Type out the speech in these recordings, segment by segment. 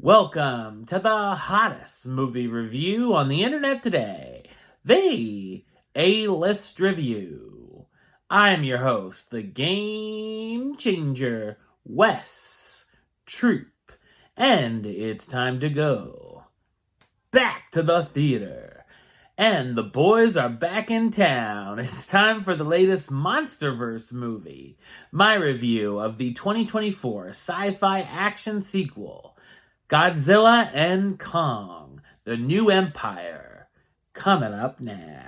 Welcome to the hottest movie review on the internet today, the A-List Review. I'm your host, the Game Changer, Wes Troop, and it's time to go back to the theater. And the boys are back in town. It's time for the latest MonsterVerse movie, my review of the 2024 sci-fi action sequel, Godzilla X Kong, The New Empire, coming up now.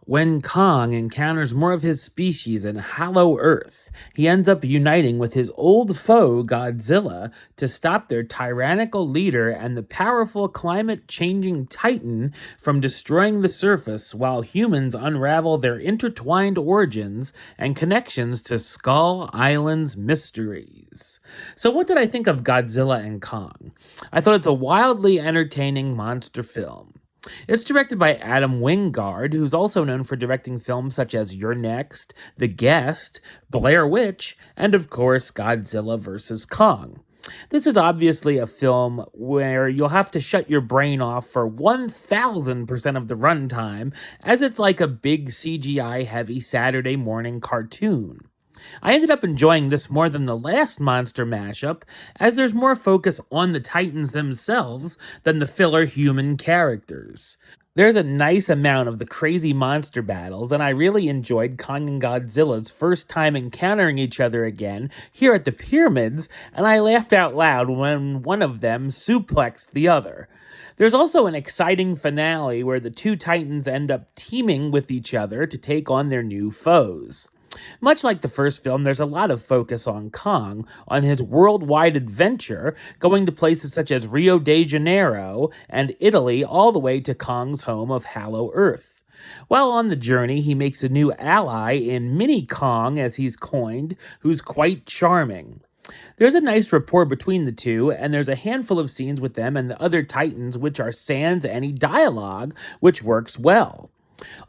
When Kong encounters more of his species in Hollow Earth, he ends up uniting with his old foe Godzilla to stop their tyrannical leader and the powerful climate-changing Titan from destroying the surface while humans unravel their intertwined origins and connections to Skull Island's mysteries. So what did I think of Godzilla X Kong? I thought it's a wildly entertaining monster film. It's directed by Adam Wingard, who's also known for directing films such as You're Next, The Guest, Blair Witch, and of course Godzilla vs. Kong. This is obviously a film where you'll have to shut your brain off for 1000% of the runtime, as it's like a big CGI-heavy Saturday morning cartoon. I ended up enjoying this more than the last monster mashup, as there's more focus on the Titans themselves than the filler human characters. There's a nice amount of the crazy monster battles, and I really enjoyed Kong and Godzilla's first time encountering each other again here at the pyramids, and I laughed out loud when one of them suplexed the other. There's also an exciting finale where the two Titans end up teaming with each other to take on their new foes. Much like the first film, there's a lot of focus on Kong, on his worldwide adventure, going to places such as Rio de Janeiro and Italy, all the way to Kong's home of Hollow Earth. While on the journey, he makes a new ally in Mini Kong, as he's coined, who's quite charming. There's a nice rapport between the two, and there's a handful of scenes with them and the other Titans which are sans any dialogue, which works well.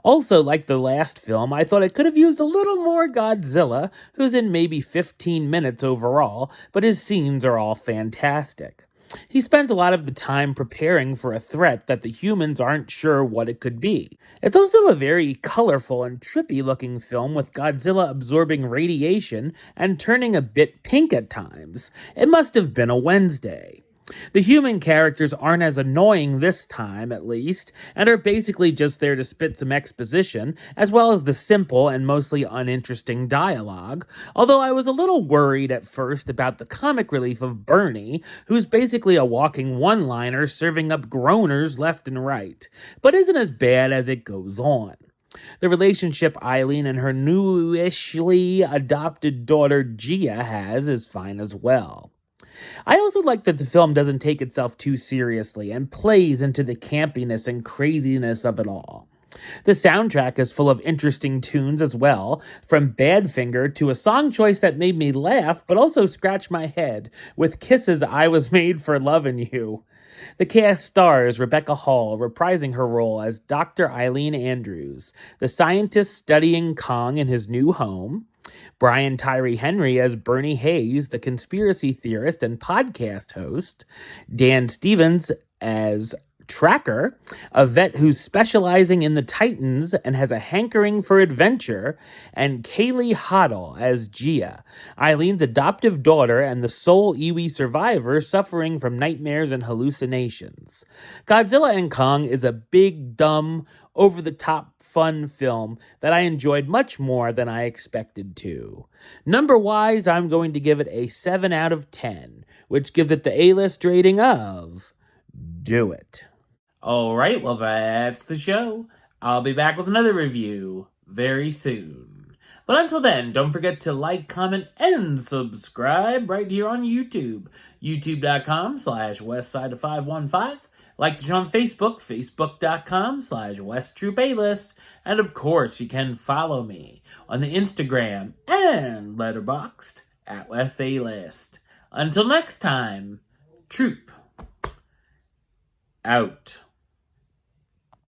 Also, like the last film, I thought it could have used a little more Godzilla, who's in maybe 15 minutes overall, but his scenes are all fantastic. He spends a lot of the time preparing for a threat that the humans aren't sure what it could be. It's also a very colorful and trippy looking film with Godzilla absorbing radiation and turning a bit pink at times. It must have been a Wednesday. The human characters aren't as annoying this time, at least, and are basically just there to spit some exposition, as well as the simple and mostly uninteresting dialogue, although I was a little worried at first about the comic relief of Bernie, who's basically a walking one-liner serving up groaners left and right, but isn't as bad as it goes on. The relationship Eileen and her newishly adopted daughter Gia has is fine as well. I also like that the film doesn't take itself too seriously and plays into the campiness and craziness of it all. The soundtrack is full of interesting tunes as well, from Badfinger to a song choice that made me laugh but also scratch my head, with Kiss's I Was Made for Lovin' You. The cast stars Rebecca Hall reprising her role as Dr. Eileen Andrews, the scientist studying Kong in his new home, Brian Tyree Henry as Bernie Hayes, the conspiracy theorist and podcast host, Dan Stevens as Tracker, a vet who's specializing in the Titans and has a hankering for adventure, and Kaylee Hoddle as Gia, Eileen's adoptive daughter and the sole Iwi survivor suffering from nightmares and hallucinations. Godzilla X Kong is a big, dumb, over-the-top fun film that I enjoyed much more than I expected to. Number-wise, I'm going to give it a 7 out of 10, which gives it the A-list rating of Do It. Alright, well that's the show. I'll be back with another review very soon. But until then, don't forget to like, comment, and subscribe right here on YouTube. youtube.com/westside515. Like the show on Facebook, facebook.com/WestTroopAlist. And of course, you can follow me on the Instagram and Letterboxd at WestAlist. Until next time, Troop out.